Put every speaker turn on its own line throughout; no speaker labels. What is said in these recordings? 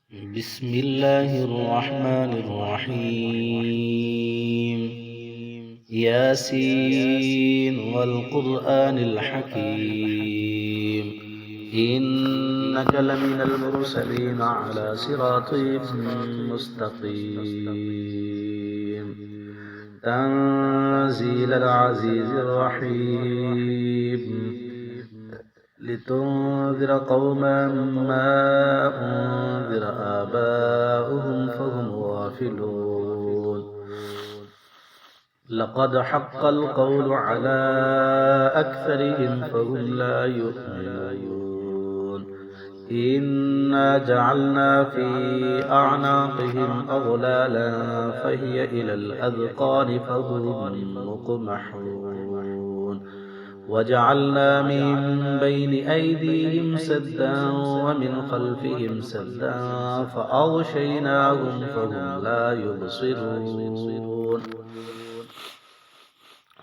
بسم الله الرحمن الرحيم. ياسين والقرآن الحكيم إنك لمن المرسلين على صراط مستقيم تنزيل العزيز الرحيم لتنذر قوما ما أنذر آباؤهم فهم غافلون لقد حق القول على أكثرهم فهم لا يؤمنون إنا جعلنا في أعناقهم أغلالا فهي إلى الأذقان فهم مقمحون وجعلنا من بين أيديهم سدا ومن خلفهم سدا فأغشيناهم فهم لا يبصرون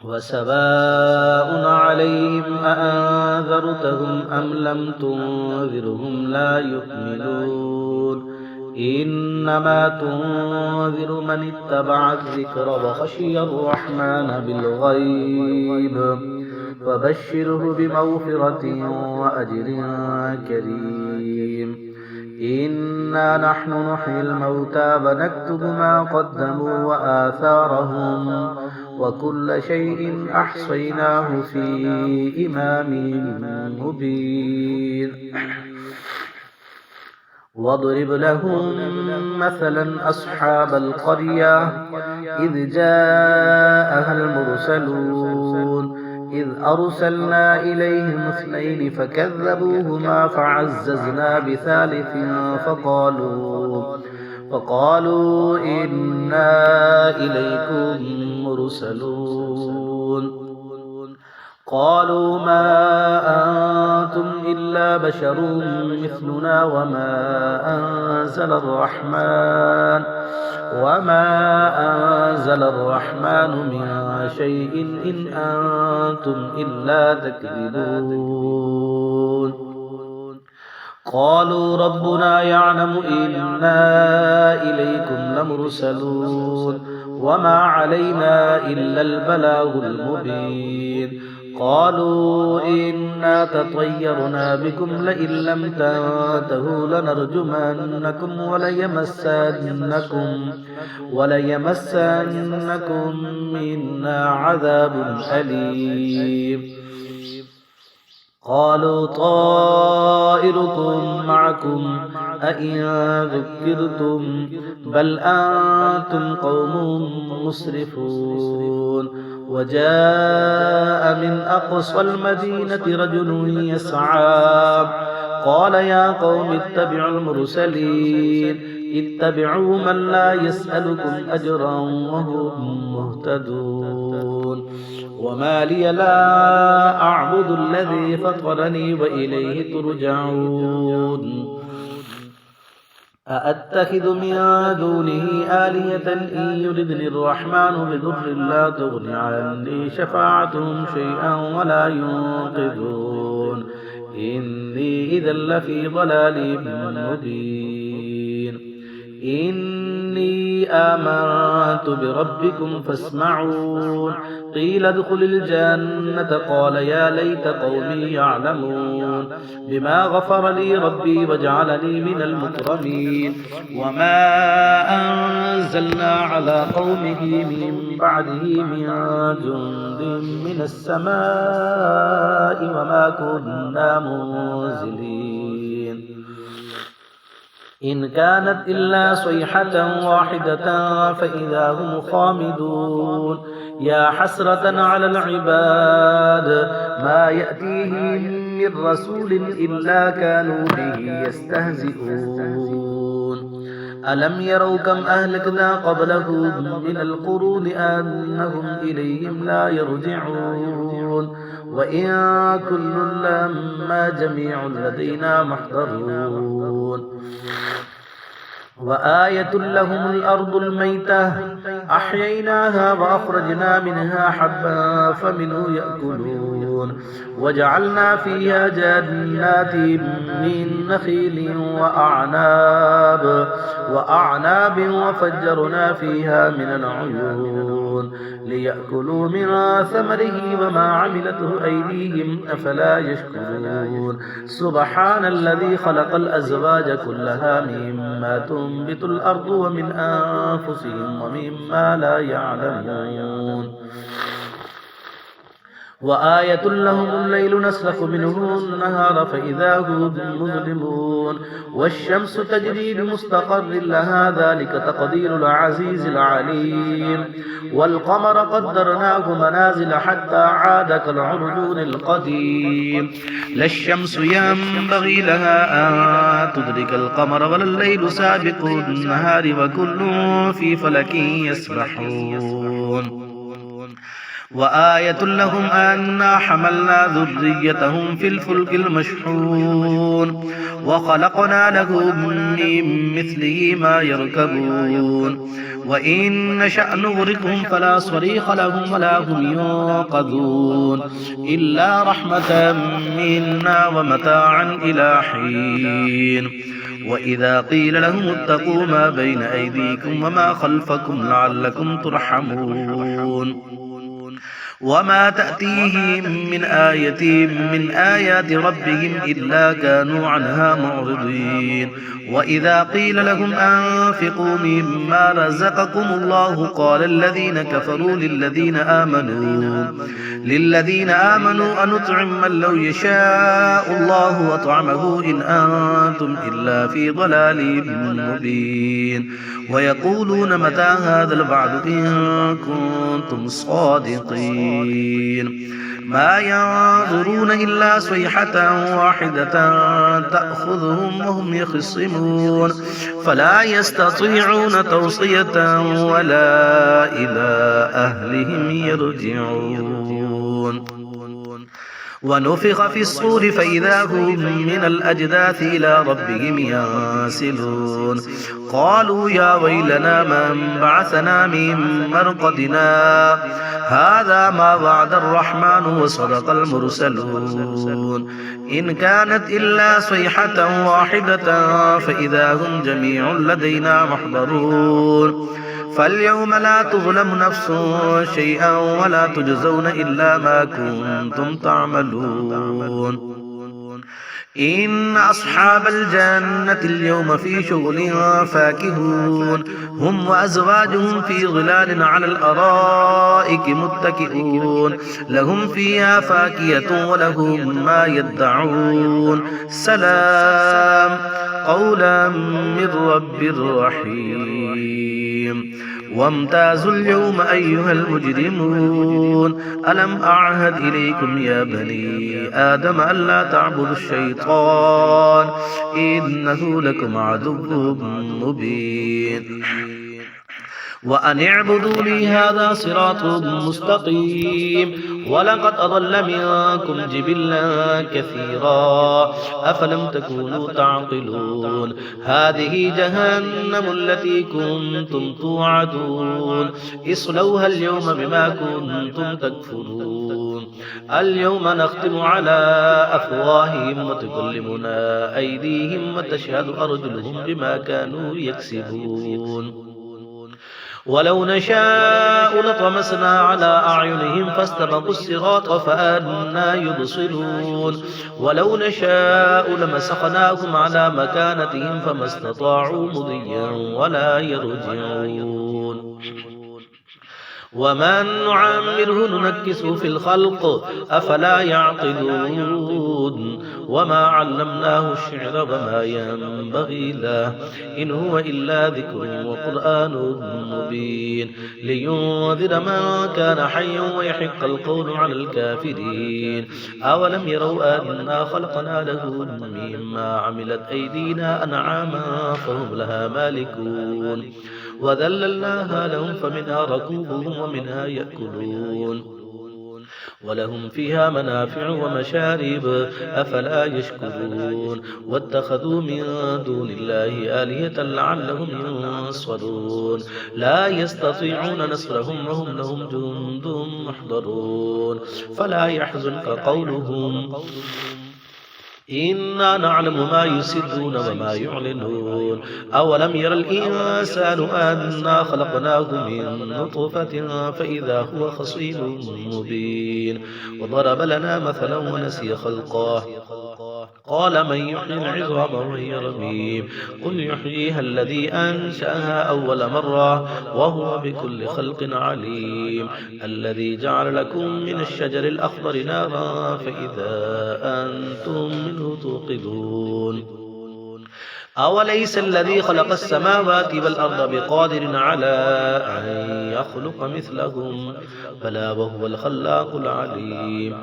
وسواء عليهم أأنذرتهم أم لم تنذرهم لا يؤمنون إنما تنذر من اتبع الذكر وخشي الرحمن بالغيب فبشره بمغفرة وأجر كريم إنا نحن نحيي الموتى ونكتب ما قدموا وآثارهم وكل شيء أحصيناه في إمام مبين واضرب لهم مثلا أصحاب القرية إذ جاءها المرسلون إذ أرسلنا إليهم اثنين فكذبوهما فعززنا بثالث فقالوا إنا إليكم مرسلون قالوا ما أنتم إلا بشر مثلنا وما أنزل الرحمن من شيء إن أنتم إلا تكذبون قالوا ربنا يعلم إنا إليكم لمرسلون وما علينا إلا البلاغ المبين قالوا إنا تطيرنا بكم لئن لم تنتهوا لنرجمنكم وليمسنكم منا عذاب أليم قالوا طائركم معكم أئن ذكرتم بل أنتم قوم مسرفون وجاء من أقصى المدينة رجل يسعى قال يا قوم اتبعوا المرسلين اتبعوا من لا يسألكم أجرا وهم مهتدون وما لي لا أعبد الذي فطرني وإليه ترجعون أأتخذ من دونه آلهة إن يردني الرحمن بضر لا تغن عني شفاعتهم شيئا ولا ينقذون إني إذا لفي ضلال مبين إني آمنت بربكم فاسمعون قيل ادخل الجنة قال يا ليت قومي يعلمون بما غفر لي ربي وجعلني من المكرمين وما أنزلنا على قومه من بعده من جند من السماء وما كنا منزلين إن كانت إلا صيحة واحدة فإذا هم خامدون يا حسرة على العباد ما يأتيهم من رسول إلا كانوا به يستهزئون ألم يروا كم أهلكنا قبلهم من القرون أنهم إليهم لا يرجعون وإن كل لما جميع لدينا محضرون وآية لهم الأرض الميتة أحييناها وأخرجنا منها حبا فمنه يأكلون وجعلنا فيها جنات من نخيل وأعناب وفجرنا فيها من العيون ليأكلوا من ثمره وما عملته أيديهم أفلا يشكرون سبحان الذي خلق الأزواج كلها مما تنبت الأرض ومن أنفسهم ومما لا يعلمون وآية لهم الليل نسلخ منه النهار فإذا هم مظلمون والشمس تجري لمستقر لها ذلك تقدير العزيز العليم والقمر قدرناه منازل حتى عاد كالعرجون القديم لا الشمس ينبغي لها أن تدرك القمر ولا الليل سابق النهار وكل في فلك يسبحون وآية لهم أنا حملنا ذريتهم في الفلك المشحون وخلقنا لهم من مثله ما يركبون وإن نشأ نغرقهم فلا صريخ لهم ولا هم ينقذون إلا رحمة منا ومتاعا إلى حين وإذا قيل لهم اتقوا ما بين أيديكم وما خلفكم لعلكم ترحمون وما تأتيهم من آية من آيات ربهم إلا كانوا عنها معرضين وإذا قيل لهم أنفقوا مما رزقكم الله قال الذين كفروا للذين آمنوا أنطعم من لو يشاء الله وطعمه إن أنتم إلا في ضلال مبين ويقولون متى هذا الوعد إن كنتم صادقين ما ينظرون إلا صيحة واحدة تأخذهم وهم يخصمون فلا يستطيعون توصية ولا إلى أهلهم يرجعون ونفخ في الصور فإذا هم من الأجداث إلى ربهم ينسلون قالوا يا ويلنا من بعثنا من مرقدنا هذا ما وعد الرحمن وصدق المرسلون إن كانت إلا صيحة واحدة فإذا هم جميع لدينا محضرون فاليوم لا تظلم نفس شيئا ولا تجزون إلا ما كنتم تعملون إن أصحاب الجنة اليوم في شغل فاكهون هم وأزواجهم في ظلال على الأرائك متكئون لهم فيها فاكهة ولهم ما يدعون سلام قولا من رب رحيم وامتازوا اليوم أيها المجرمون ألم أعهد إليكم يا بني آدم ألا تعبدوا الشيطان إنه لكم عدو مبين وأن اعبدوا لي هذا صراط مستقيم ولقد أضل منكم جبلا كثيرا أفلم تكونوا تعقلون هذه جهنم التي كنتم توعدون اصلوها اليوم بما كنتم تكفرون اليوم نختم على أفواههم وتكلمنا أيديهم وتشهد أرجلهم بما كانوا يكسبون ولو نشاء لطمسنا على أعينهم فاستبقوا الصراط فأنى يبصرون ولو نشاء لمسخناهم على مكانتهم فما استطاعوا مضيا ولا يرجعون ومن نعمره ننكسه في الخلق أفلا يعقلون وما علمناه الشعر وما ينبغي له إن هو إلا ذكر وقرآن مبين لينذر من كان حيا ويحق القول على الكافرين أولم يروا أنا خلقنا لهم مما عملت أيدينا أنعاما فهم لها مالكون وذللناها لهم فمنها ركوبهم ومنها يأكلون ولهم فيها منافع ومشارب أفلا يشكرون واتخذوا من دون الله آلهة لعلهم ينصرون لا يستطيعون نصرهم وهم لهم جند محضرون فلا يحزنك قولهم إنا نعلم ما يسرون وما يعلنون أولم ير الإنسان أنا خلقناه من نطفة فإذا هو خصيم مبين وضرب لنا مثلا ونسي خلقه قال من يحيي العظام وهي رميم قل يحييها الذي أنشأها أول مرة وهو بكل خلق عليم الذي جعل لكم من الشجر الأخضر نارا فإذا أنتم منه توقدون أوليس الذي خلق السماوات والأرض بقادر على أن يخلق مثلهم بلى وهو الخلاق العليم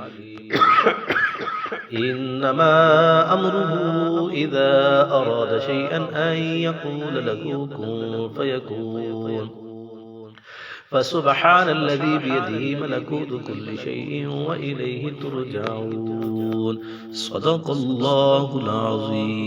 إنما أمره إذا أراد شيئا أن يقول له كن فيكون فسبحان الذي بيده ملكوت كل شيء وإليه ترجعون صدق الله العظيم.